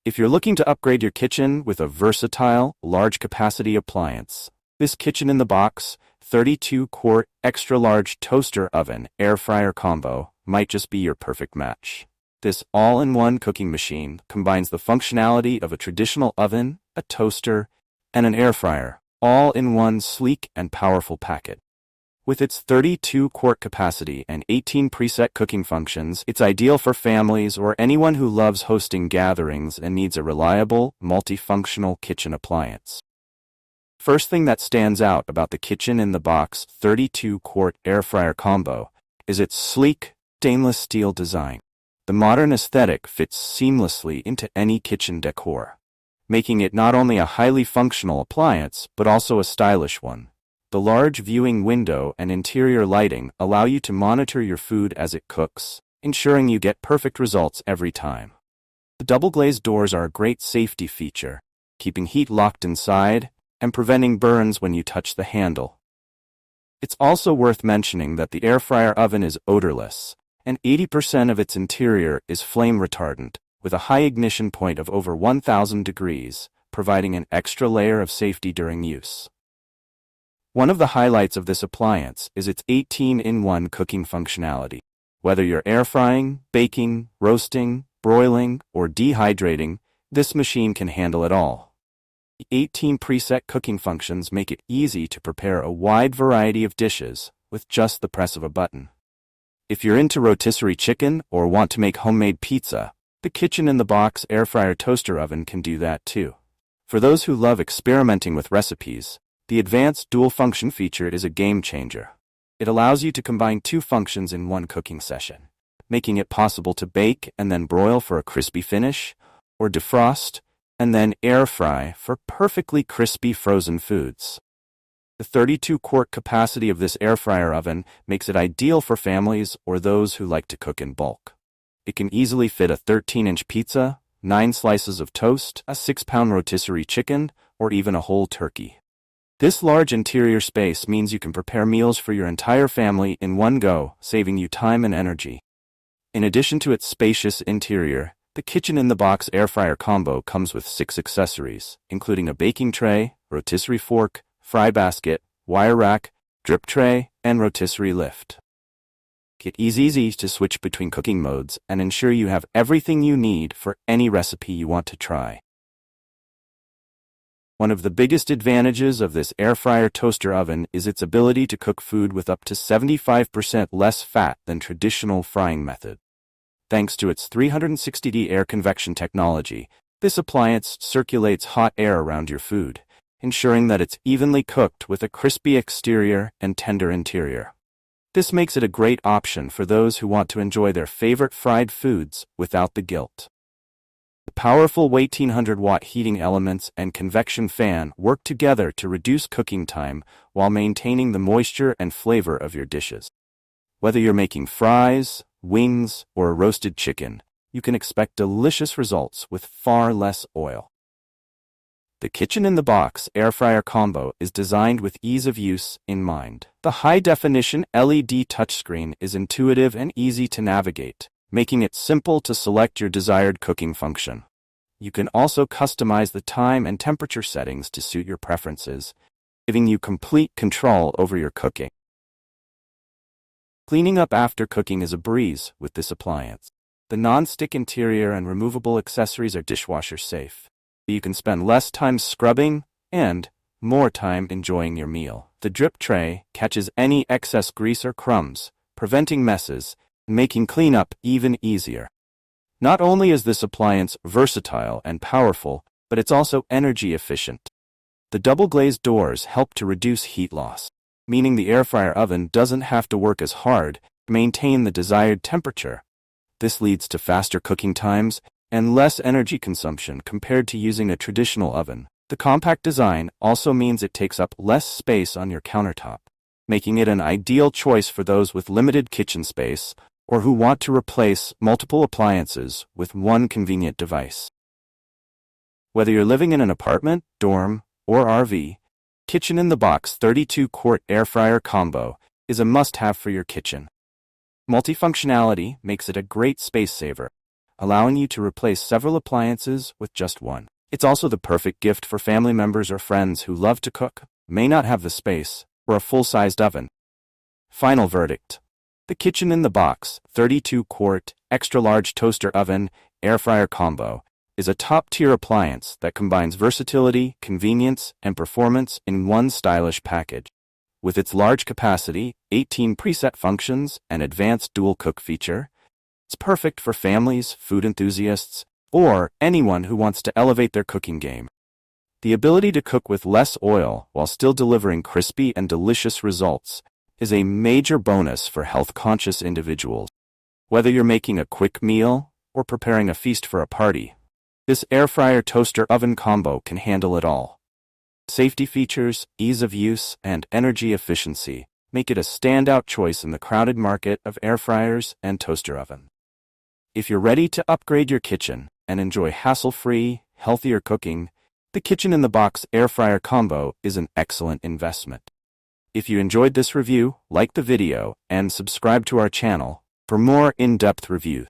If you're looking to upgrade your kitchen with a versatile, large-capacity appliance, this kitchen-in-the-box 32-quart extra-large toaster oven air fryer combo might just be your perfect match. This all-in-one cooking machine combines the functionality of a traditional oven, a toaster, and an air fryer, all in one sleek and powerful packet. With its 32-quart capacity and 18 preset cooking functions, it's ideal for families or anyone who loves hosting gatherings and needs a reliable, multifunctional kitchen appliance. First thing that stands out about the kitchen-in-the-box 32-quart air fryer combo is its sleek, stainless steel design. The modern aesthetic fits seamlessly into any kitchen decor, making it not only a highly functional appliance but also a stylish one. The large viewing window and interior lighting allow you to monitor your food as it cooks, ensuring you get perfect results every time. The double-glazed doors are a great safety feature, keeping heat locked inside and preventing burns when you touch the handle. It's also worth mentioning that the air fryer oven is odorless, and 80% of its interior is flame retardant, with a high ignition point of over 1,000 degrees, providing an extra layer of safety during use. One of the highlights of this appliance is its 18-in-1 cooking functionality. Whether you're air frying, baking, roasting, broiling, or dehydrating, this machine can handle it all. The 18 preset cooking functions make it easy to prepare a wide variety of dishes with just the press of a button. If you're into rotisserie chicken or want to make homemade pizza, the kitchen-in-the-box air fryer toaster oven can do that too. For those who love experimenting with recipes, the advanced dual-function feature is a game-changer. It allows you to combine two functions in one cooking session, making it possible to bake and then broil for a crispy finish, or defrost and then air fry for perfectly crispy frozen foods. The 32-quart capacity of this air fryer oven makes it ideal for families or those who like to cook in bulk. It can easily fit a 13-inch pizza, 9 slices of toast, a 6-pound rotisserie chicken, or even a whole turkey. This large interior space means you can prepare meals for your entire family in one go, saving you time and energy. In addition to its spacious interior, the kitchen-in-the-box air fryer combo comes with 6 accessories, including a baking tray, rotisserie fork, fry basket, wire rack, drip tray, and rotisserie lift. It is easy to switch between cooking modes and ensure you have everything you need for any recipe you want to try. One of the biggest advantages of this air fryer toaster oven is its ability to cook food with up to 75% less fat than traditional frying method. Thanks to its 360° air convection technology, this appliance circulates hot air around your food, ensuring that it's evenly cooked with a crispy exterior and tender interior. This makes it a great option for those who want to enjoy their favorite fried foods without the guilt. The powerful 1800-watt heating elements and convection fan work together to reduce cooking time while maintaining the moisture and flavor of your dishes. Whether you're making fries, wings, or a roasted chicken, you can expect delicious results with far less oil. The kitchen-in-the-box air fryer combo is designed with ease of use in mind. The high-definition LED touchscreen is intuitive and easy to navigate, making it simple to select your desired cooking function. You can also customize the time and temperature settings to suit your preferences, giving you complete control over your cooking. Cleaning up after cooking is a breeze with this appliance. The non-stick interior and removable accessories are dishwasher safe. You can spend less time scrubbing and more time enjoying your meal. The drip tray catches any excess grease or crumbs, preventing messes and making cleanup even easier. Not only is this appliance versatile and powerful, but it's also energy efficient. The double-glazed doors help to reduce heat loss, meaning the air fryer oven doesn't have to work as hard to maintain the desired temperature. This leads to faster cooking times and less energy consumption compared to using a traditional oven. The compact design also means it takes up less space on your countertop, making it an ideal choice for those with limited kitchen space or who want to replace multiple appliances with one convenient device. Whether you're living in an apartment, dorm, or RV, kitchen-in-the-box 32-quart air fryer combo is a must-have for your kitchen. Multifunctionality makes it a great space saver, allowing you to replace several appliances with just one. It's also the perfect gift for family members or friends who love to cook, may not have the space, or a full-sized oven. Final verdict. The kitchen in the box, 32-quart, extra-large toaster oven, air fryer combo, is a top-tier appliance that combines versatility, convenience, and performance in one stylish package. With its large capacity, 18 preset functions, and advanced dual cook feature, it's perfect for families, food enthusiasts, or anyone who wants to elevate their cooking game. The ability to cook with less oil while still delivering crispy and delicious results is a major bonus for health-conscious individuals. Whether you're making a quick meal or preparing a feast for a party, this air fryer toaster oven combo can handle it all. Safety features, ease of use, and energy efficiency make it a standout choice in the crowded market of air fryers and toaster ovens. If you're ready to upgrade your kitchen and enjoy hassle-free, healthier cooking, the Kitchen in the Box air fryer combo is an excellent investment. If you enjoyed this review, like the video and subscribe to our channel for more in-depth reviews.